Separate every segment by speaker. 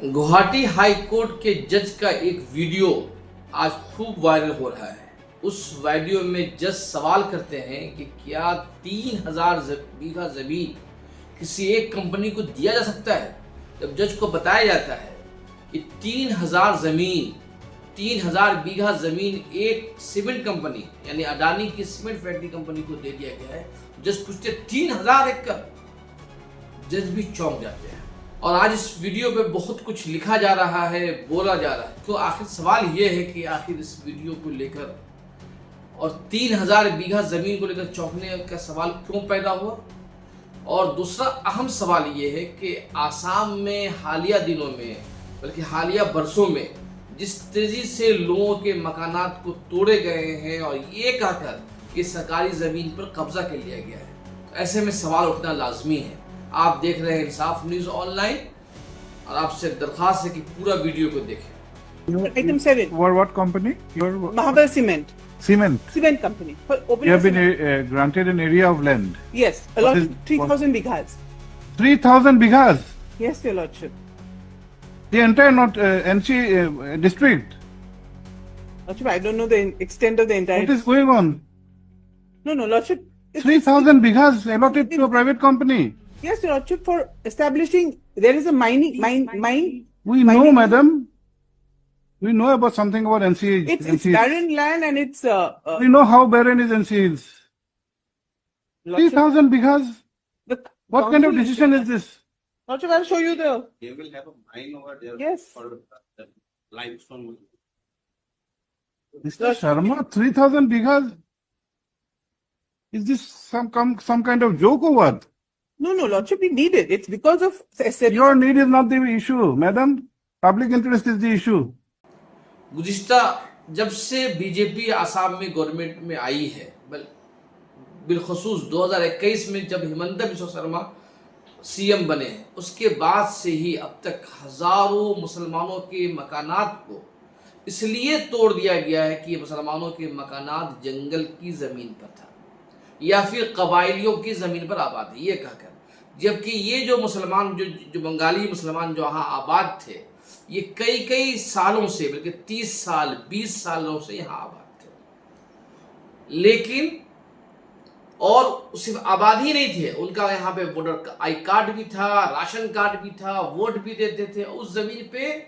Speaker 1: Guwahati high court के जज का एक वीडियो आज खूब वायरल हो रहा है। उस वीडियो में जज सवाल करते हैं कि क्या 3000 बीघा जमीन किसी एक कंपनी को दिया जा सकता है। जब जज को बताया जाता है कि 3000 बीघा जमीन एक सीमेंट कंपनी यानी अडानी की सीमेंट फैक्ट्री कंपनी को दे दिया गया है, जज पूछते 3000 एकड़। जज भी चौंक जाते हैं। और आज इस वीडियो पे बहुत कुछ लिखा जा रहा है, बोला जा रहा है। तो आखिर सवाल ये है कि आखिर इस वीडियो को लेकर और 3000 बीघा जमीन को लेकर चौंकने का सवाल क्यों पैदा हुआ। और दूसरा अहम सवाल ये है कि आसाम में हालिया दिनों में, बल्कि हालिया बरसों में जिस तेजी से लोगों के मकानात को तोड़े गए हैं और ये कहकर कि सरकारी जमीन पर कब्जा कर लिया गया है, तो ऐसे में सवाल उठना लाजमी है। आप देख रहे हैं इंसाफ न्यूज ऑनलाइन और आपसे दरखास्त है कि पूरा वीडियो को देखें।
Speaker 2: Item 7.
Speaker 3: What company?
Speaker 2: Mahabal Cement.
Speaker 3: Cement.
Speaker 2: Cement company. For opening
Speaker 3: You have been
Speaker 2: cement.
Speaker 3: granted an area of land.
Speaker 2: Yes, a
Speaker 3: What
Speaker 2: lot.
Speaker 3: is-
Speaker 2: 3,000 bighas.
Speaker 3: 3,000 bighas.
Speaker 2: Yes, Your Lordship.
Speaker 3: The entire not NC district.
Speaker 2: Lordship, I don't know the extent of the entire.
Speaker 3: What is going on?
Speaker 2: No, Lordship. it's-
Speaker 3: 3,000 bighas allotted to a private company.
Speaker 2: Yes, Your Lordship. For establishing, there is a mine.
Speaker 3: We know, madam. We know about something about NC.
Speaker 2: It's
Speaker 3: NC.
Speaker 2: barren land and it's.
Speaker 3: We know how barren is NC is.
Speaker 2: Lordship,
Speaker 3: 3,000 bighas.
Speaker 2: the
Speaker 3: What kind of
Speaker 2: council-
Speaker 3: decision is this?
Speaker 2: Lordship, I'll show you the.
Speaker 4: They will have a mine over there.
Speaker 2: Yes.
Speaker 4: For the limestone.
Speaker 3: Mr. Sharma, 3,000 bighas. Is this some kind of joke or what?
Speaker 2: No, Lordship, we need it. It's because of.
Speaker 3: Your need is not the issue, madam. Public interest is the issue.
Speaker 1: गुज़िश्ता जब से BJP Assam में government में आई है, बिलखसूस 2021 में जब Himanta Biswa Sharma CM बने हैं, उसके बाद से ही अब तक हजारों मुसलमानों के मकानात को इसलिए तोड़ दिया गया है कि मुसलमानों के मकानात जंगल की ज़मीन पर था या फिर कबाइलियों की ज़मीन पर आबाद है ये कहकर। जबकि ये जो मुसलमान जो बंगाली मुसलमान जो यहाँ आबाद थे, ये कई सालों से, बल्कि 30 साल 20 सालों से यहाँ आबाद थे। लेकिन और सिर्फ आबाद ही नहीं थे, उनका यहाँ पे वोटर आई कार्ड भी था, राशन कार्ड भी था, वोट भी देते थे। उस जमीन पे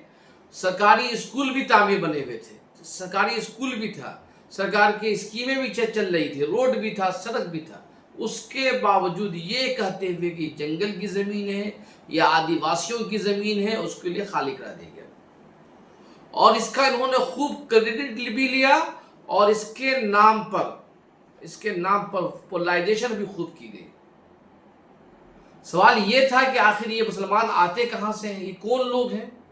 Speaker 1: सरकारी स्कूल भी तामीर बने हुए थे, सरकारी स्कूल भी था, सरकार की स्कीमें भी चल रही थी, रोड भी था, सड़क भी था। उसके बावजूद ये कहते हुए कि जंगल की ज़मीन है या आदिवासियों की ज़मीन है, उसके लिए खाली करा दिया गया। और इसका इन्होंने खूब क्रेडिट भी लिया और इसके नाम पर पोलराइजेशन भी खूब की गई। सवाल ये था कि आखिर ये मुसलमान आते कहाँ से हैं, ये कौन लोग हैं।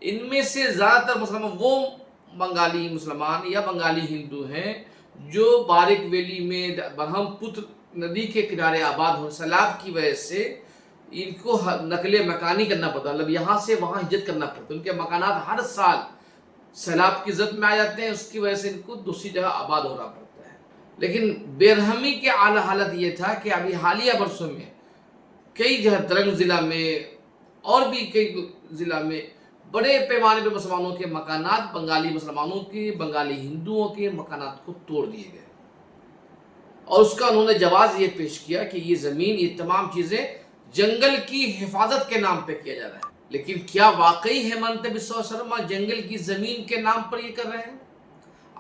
Speaker 1: इनमें से ज़्यादातर मुसलमान वो बंगाली मुसलमान या बंगाली हिंदू हैं जो बारिक वैली में ब्रह्मपुत्र नदी के किनारे आबाद हो, सैलाब की वजह से इनको नकले मकानी करना पड़ता, मतलब यहाँ से वहाँ हिजरत करना पड़ता। उनके मकानात हर साल सैलाब की जद में आ जाते हैं, उसकी वजह से इनको दूसरी जगह आबाद होना पड़ता है। लेकिन बेरहमी के आला हालत ये था कि अभी हालिया वर्षों में कई जगह तरंग ज़िला में और भी कई ज़िला में बड़े पैमाने पर मुसलमानों के मकानात, बंगाली मुसलमानों के, बंगाली हिंदुओं के मकानात को तोड़ दिए गए। और उसका उन्होंने जवाब ये पेश किया कि ये ज़मीन, ये तमाम चीज़ें जंगल की हिफाजत के नाम पे किया जा रहा है। लेकिन क्या वाकई हेमंत बिस्वा शर्मा जंगल की ज़मीन के नाम पर ये कर रहे हैं?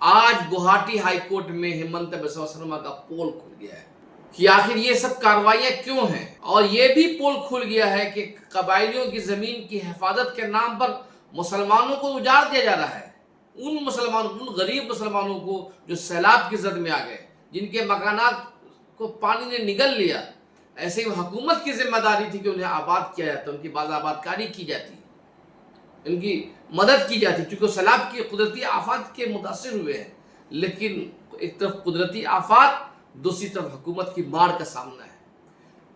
Speaker 1: आज गुवाहाटी हाई कोर्ट में हेमंत बिस्वा शर्मा का पोल खुल गया है कि आखिर ये सब कार्रवाइयाँ क्यों हैं। और ये भी पोल खुल गया है कि कबाइलियों की ज़मीन की हिफाजत के नाम पर मुसलमानों को उजाड़ दिया जा रहा है। उन मुसलमानों, उन गरीब मुसलमानों को जो सैलाब की जद में आ गए, जिनके मकानात को पानी ने निगल लिया, ऐसे ही हुकूमत की जिम्मेदारी थी कि उन्हें आबाद किया जाता, उनकी बाज़ाबादकारी की जाती, उनकी मदद की जाती, क्योंकि सैलाब की कुदरती आफात के मुतासिर हुए हैं। लेकिन एक तरफ कुदरती आफात, दूसरी तरफ हुकूमत की मार का सामना है।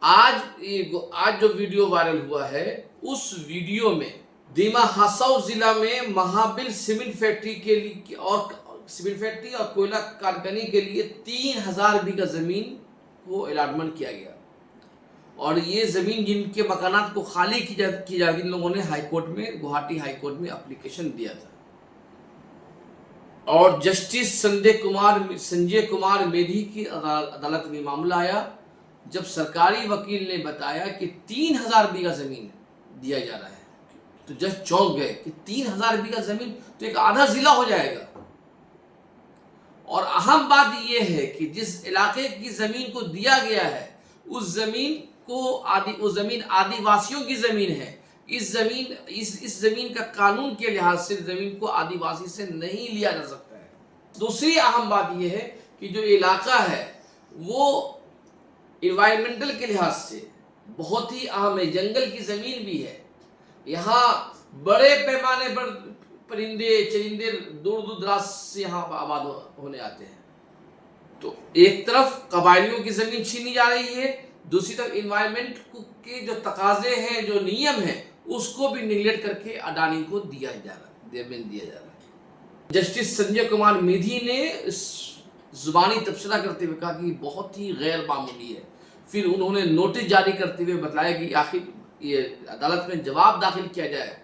Speaker 1: आज जो वीडियो वायरल हुआ है, उस वीडियो में दीमा हासाऊ जिला में महाबिल सीमेंट फैक्ट्री के लिए और सीमेंट फैक्ट्री और कोयला कारखाने के लिए 3000 बीघा जमीन को अलॉटमेंट किया गया। और ये ज़मीन जिनके मकानात को खाली की जाती, इन लोगों ने हाईकोर्ट में, गुवाहाटी हाईकोर्ट में एप्लीकेशन दिया था। और जस्टिस संजय कुमार मेधी की अदालत में मामला आया, जब सरकारी वकील ने बताया कि 3000 बीघा जमीन दिया जा रहा है, तो जज चौंक गए कि 3000 बीघा जमीन तो एक आधा जिला हो जाएगा। और अहम बात यह है कि जिस इलाके की जमीन को दिया गया है उस जमीन आदिवासियों की जमीन है। इस जमीन का कानून के लिहाज से जमीन को आदिवासी से नहीं लिया जा सकता है। दूसरी अहम बात यह है कि जो इलाका है वो इन्वायरमेंटल के लिहाज से बहुत ही अहम है, जंगल की जमीन भी है। यहाँ बड़े पैमाने पर परिंदे चरिंदे दूर दूर दराज से यहाँ आबाद होने आते हैं। तो एक तरफ कबायलियों की जमीन छीनी जा रही है, दूसरी तरफ इन्वायरमेंट के जो तकाजे हैं, जो नियम है, उसको भी निगलेक्ट करके अडानी को दिया जा रहा है। जस्टिस संजय कुमार मेधी ने जुबानी तबसरा करते हुए कहा कि बहुत ही गैर मामूली है। फिर उन्होंने नोटिस जारी करते हुए बताया कि आखिर ये अदालत में जवाब दाखिल किया जाए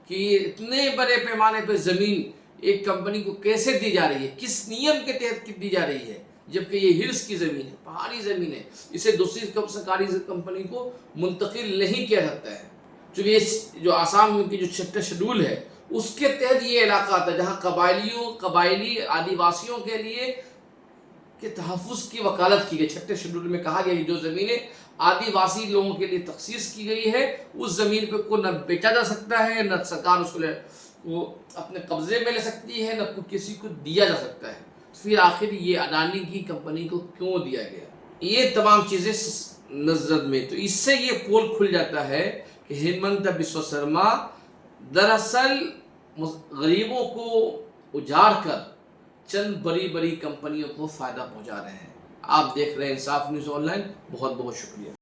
Speaker 1: कि इतने बड़े पैमाने पर जमीन एक कंपनी को कैसे दी जा रही है, किस नियम के तहत दी जा रही है, जबकि ये हिल्स की जमीन है, पहाड़ी जमीन है, इसे दूसरी सरकारी कंपनी को मुंतकिल नहीं किया जाता है। क्योंकि ये जो आसाम की जो 6वां शेड्यूल है उसके तहत ये इलाका आता है जहाँ कबायली आदिवासियों के लिए के तहफ़्फ़ुज़ की वकालत की गई। 6वें शेड्यूल में कहा गया कि जो ज़मीनें आदिवासी लोगों के लिए तखसीस की गई है उस ज़मीन पे को न बेचा जा सकता है, न सरकार उसको वो अपने कब्जे में ले सकती है, न किसी को दिया जा सकता है। फिर आखिर ये अडानी की कंपनी को क्यों दिया गया, ये तमाम चीज़ें नजर में, तो इससे ये पोल खुल जाता है कि हेमंत बिस्वा शर्मा दरअसल गरीबों को उजाड़ कर चंद बड़ी बड़ी कंपनियों को फायदा पहुंचा रहे हैं। आप देख रहे हैं इंसाफ न्यूज़ ऑनलाइन। बहुत बहुत शुक्रिया।